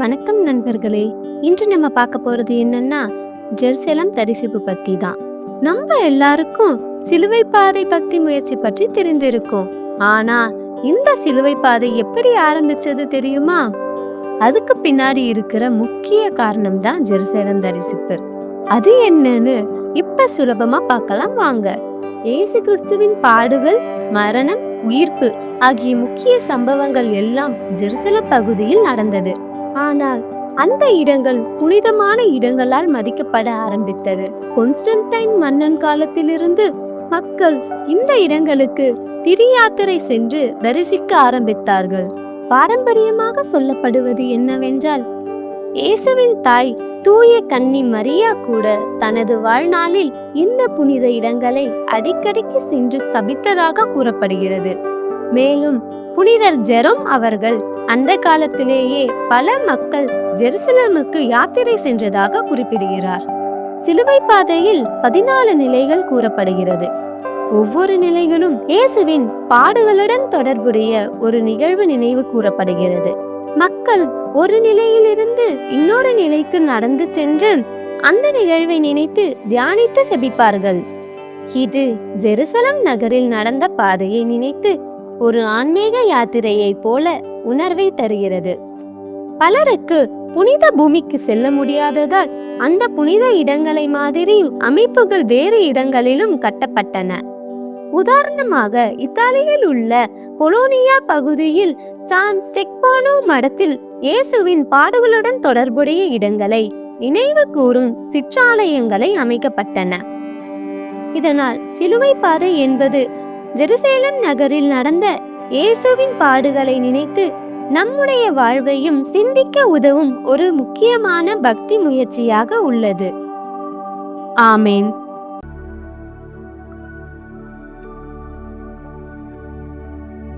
வணக்கம் நண்பர்களே. இன்று நம்ம பார்க்க போறது என்னன்னா ஜெருசலம் தரிசிப்பு பத்தி தான். நம்ம எல்லாருக்கும் சிலுவை பாதை பக்தி முயற்சி பற்றி தெரிந்திருக்கும். ஆனா இந்த சிலுவை பாதை எப்படி ஆரம்பிச்சது தெரியுமா? அதுக்கு பின்னாடி இருக்கிற முக்கிய காரணம் தான் ஜெருசலம் தரிசிப்பு. அது என்னன்னு இப்ப சுலபமா பார்க்கலாம் வாங்க. இயேசு கிறிஸ்துவின் பாடுகள், மரணம், உயிர்ப்பு ஆகிய முக்கிய சம்பவங்கள் எல்லாம் ஜெருசலம் பகுதியில் நடந்தது. ஆனால் அந்த இடங்கள் புனிதமான இடங்களால் மதிக்கப்பட ஆரம்பித்தது. கொன்ஸ்டன்டைன் மன்னன் காலத்திலிருந்து மக்கள் இந்த இடங்களுக்கு திரியாத்திரை சென்று தரிசிக்க ஆரம்பித்தார்கள். பாரம்பரியமாக சொல்லப்படுவது என்னவென்றால், இயேசுவின் தாய் தூய கன்னி மரியா கூட தனது வாழ்நாளில் இந்த புனித இடங்களை அடிக்கடிக்கு சென்று சபித்ததாக கூறப்படுகிறது. மேலும் புனிதர் ஜெரோம் அவர்கள் அந்த காலத்திலேயே பல மக்கள் ஜெருசலமுக்கு யாத்திரை சென்றதாக குறிப்பிடுகிறார். சிலுவை பாதையில் 14 நிலைகள் கூறப்படுகிறது. ஒவ்வொரு நிலைகளும் இயேசுவின் பாடுகளுடன் தொடர்புடைய ஒரு நிகழ்வு நினைவு கூறப்படுகிறது. மக்கள் ஒரு நிலையிலிருந்து இன்னொரு நிலைக்கு நடந்து சென்று அந்த நிகழ்வை நினைத்து தியானித்து செபிப்பார்கள். இது ஜெருசலம் நகரில் நடந்த பாதையை நினைத்து ஒரு ஆன்மீக யாத்திரையை போல உணர்வை தருகிறது. பலருக்கு புனித பூமிக்கு செல்ல முடியாததால் அந்த புனித இடங்களை மாதிரி அமைப்புகள் வேறு இடங்களிலும் கட்டப்பட்டன. உதாரணமாக இத்தாலியில் உள்ள பொலோனியா பகுதியில் சான் ஸ்டெஃபானோ மடத்தில் இயேசுவின் பாடுகளுடன் தொடர்புடைய இடங்களை நினைவு கூறும் சிற்றாலயங்களை அமைக்கப்பட்டன. இதனால் சிலுவை பாதை என்பது ஜெருசலம் நகரில் நடந்த இயேசுவின் பாடுகளை நினைத்து நம்முடைய வாழ்வையும் சிந்திக்க உதவும் ஒரு முக்கியமான பக்தி முயற்சியாக உள்ளது. ஆமேன்.